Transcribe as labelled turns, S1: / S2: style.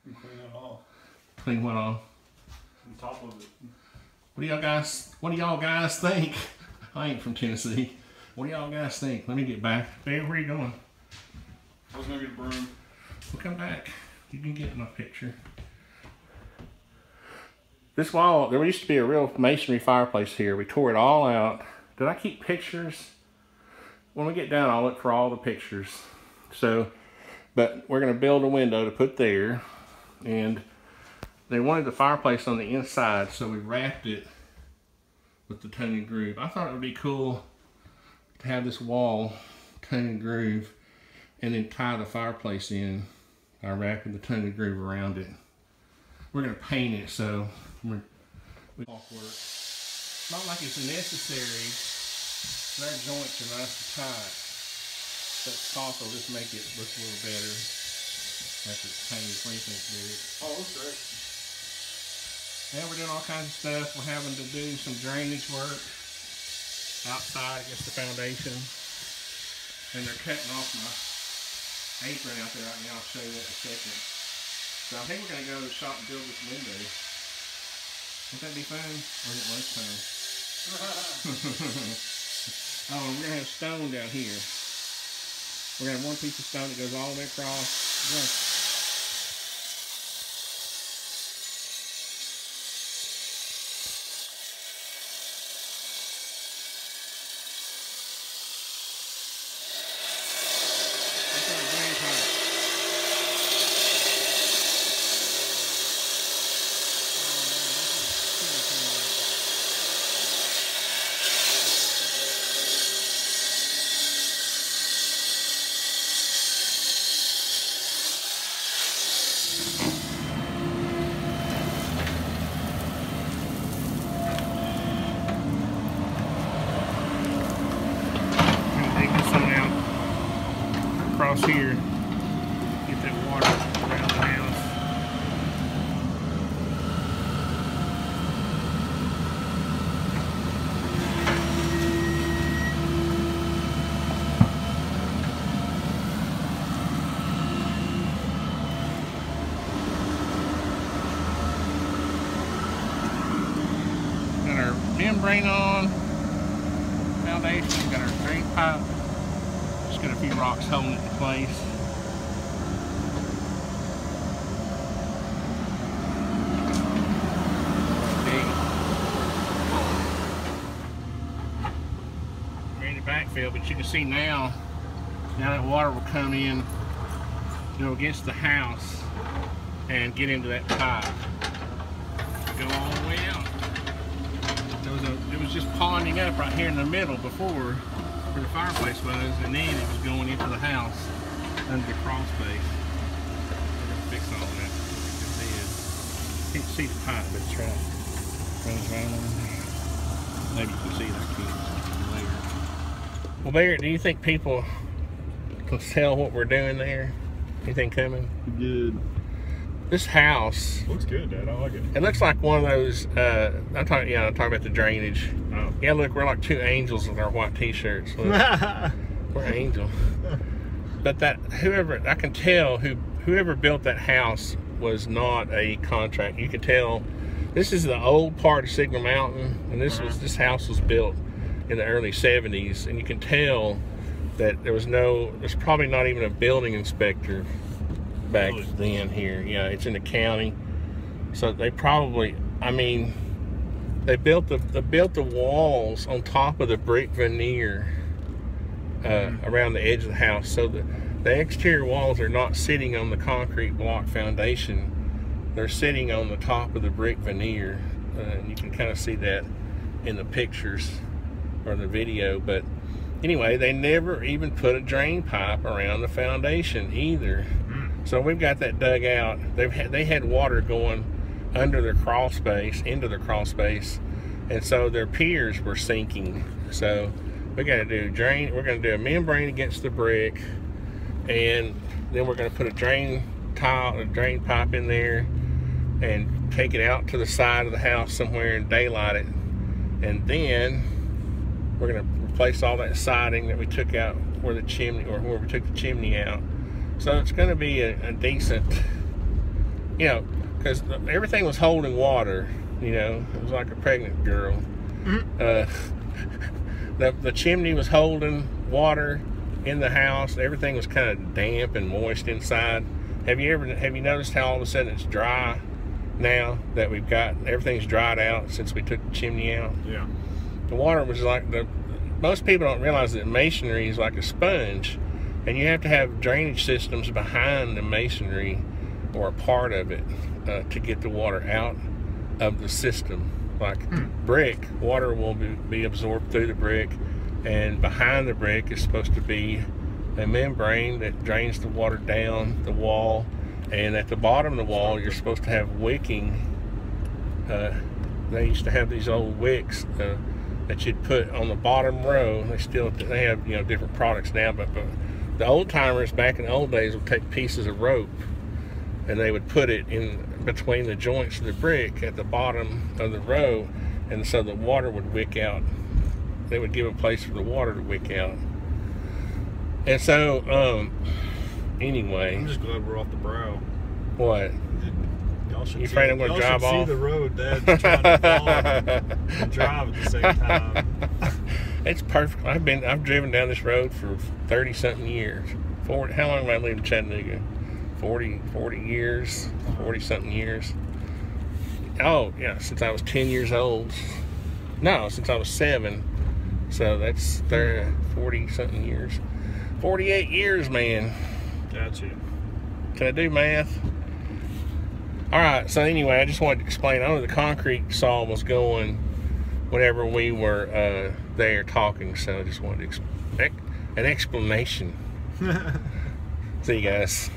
S1: And clean it off.
S2: Clean what off?
S1: On top of it.
S2: What do y'all guys think? I ain't from Tennessee. What do y'all guys think? Let me get back. Babe, where are you going?
S1: I was gonna get a broom.
S2: We'll come back. You can get my picture. This wall, there used to be a real masonry fireplace here. We tore it all out. Did I keep pictures? When we get done, I'll look for all the pictures. So, but we're gonna build a window to put there. And they wanted the fireplace on the inside, so we wrapped it with the tongue and groove. I thought it would be cool to have this wall tongue and groove and then tie the fireplace in by wrapping the tongue and groove around it. We're gonna paint it so we're awkward. Not like it's necessary. Their joints are nice and tight. That caulk will just make it look a little better after it's painted. What do you think, Derek?
S1: Oh, that's great.
S2: And we're doing all kinds of stuff. We're having to do some drainage work outside against the foundation. And they're cutting off my apron out there right now. I'll show you that in a second. So I think we're going to go to the shop and build this window. Won't that be fun? Or is it lunchtime? Oh, and we're going to have stone down here. We're going to have one piece of stone that goes all the way across. Across here, get that water around the house. Got our membrane on, foundation, got our drain pipe. Got a few rocks holding it in place. We're in the backfill, but you can see now that water will come in, against the house and get into that pipe. Go all the way out. It was just ponding up right here in the middle before, where the fireplace was, and then it was going into the house under the crawl space. We're gonna fix all that. Can't see the pipe, but it's right. Runs right on there. Maybe you can see it. I can't later. Well, Barrett, do you think people can tell what we're doing there? Anything coming?
S1: Good.
S2: This house
S1: Looks good, Dad. I like it.
S2: It looks like one of those. I'm talking about the drainage.
S1: Oh.
S2: Yeah, look, we're like two angels with our white T-shirts. Look, we're angels. But I can tell whoever built that house was not a contract. You can tell this is the old part of Signal Mountain, and this house was built in the early '70s, and you can tell that there's probably not even a building inspector back then here. Yeah, it's in the county. So they probably, they built the walls on top of the brick veneer around the edge of the house. So the exterior walls are not sitting on the concrete block foundation. They're sitting on the top of the brick veneer. And you can kind of see that in the pictures or the video. But anyway, they never even put a drain pipe around the foundation either. So we've got that dug out. They had water going under their crawl space, into their crawl space, and so their piers were sinking. So we got to do drain. We're going to do a membrane against the brick, and then we're going to put a drain pipe in there, and take it out to the side of the house somewhere and daylight it, and then we're going to replace all that siding that we took out where we took the chimney out. So it's going to be a decent you know, because everything was holding water. You know, it was like a pregnant girl. The chimney was holding water in the house. Everything was kind of damp and moist inside. Have you noticed how all of a sudden it's dry now that we've got everything's dried out since we took the chimney out?
S1: Yeah.
S2: The water was like most people don't realize that masonry is like a sponge, and you have to have drainage systems behind the masonry or a part of it to get the water out of the system. Like brick, water will be absorbed through the brick, and behind the brick is supposed to be a membrane that drains the water down the wall, and at the bottom of the wall you're supposed to have wicking. They used to have these old wicks that you'd put on the bottom row. They have, you know, different products now, but the old timers back in the old days would take pieces of rope and they would put it in between the joints of the brick at the bottom of the row, and so the water would wick out. They would give a place for the water to wick out. And so, anyway.
S1: I'm just glad we're off the brow.
S2: What? You afraid I'm going to drive off?
S1: See the road, Dad. Trying to follow and drive at the same time.
S2: It's perfect. I've driven down this road for 30-something years. How long have I lived in Chattanooga? 40 years, 40-something years. Oh, yeah, since I was 10 years old. No, since I was 7. So that's 40-something years. 48 years, man.
S1: Gotcha.
S2: Can I do math? All right, so anyway, I just wanted to explain. I know the concrete saw was going whenever we were there talking, so I just wanted to an explanation. See you guys.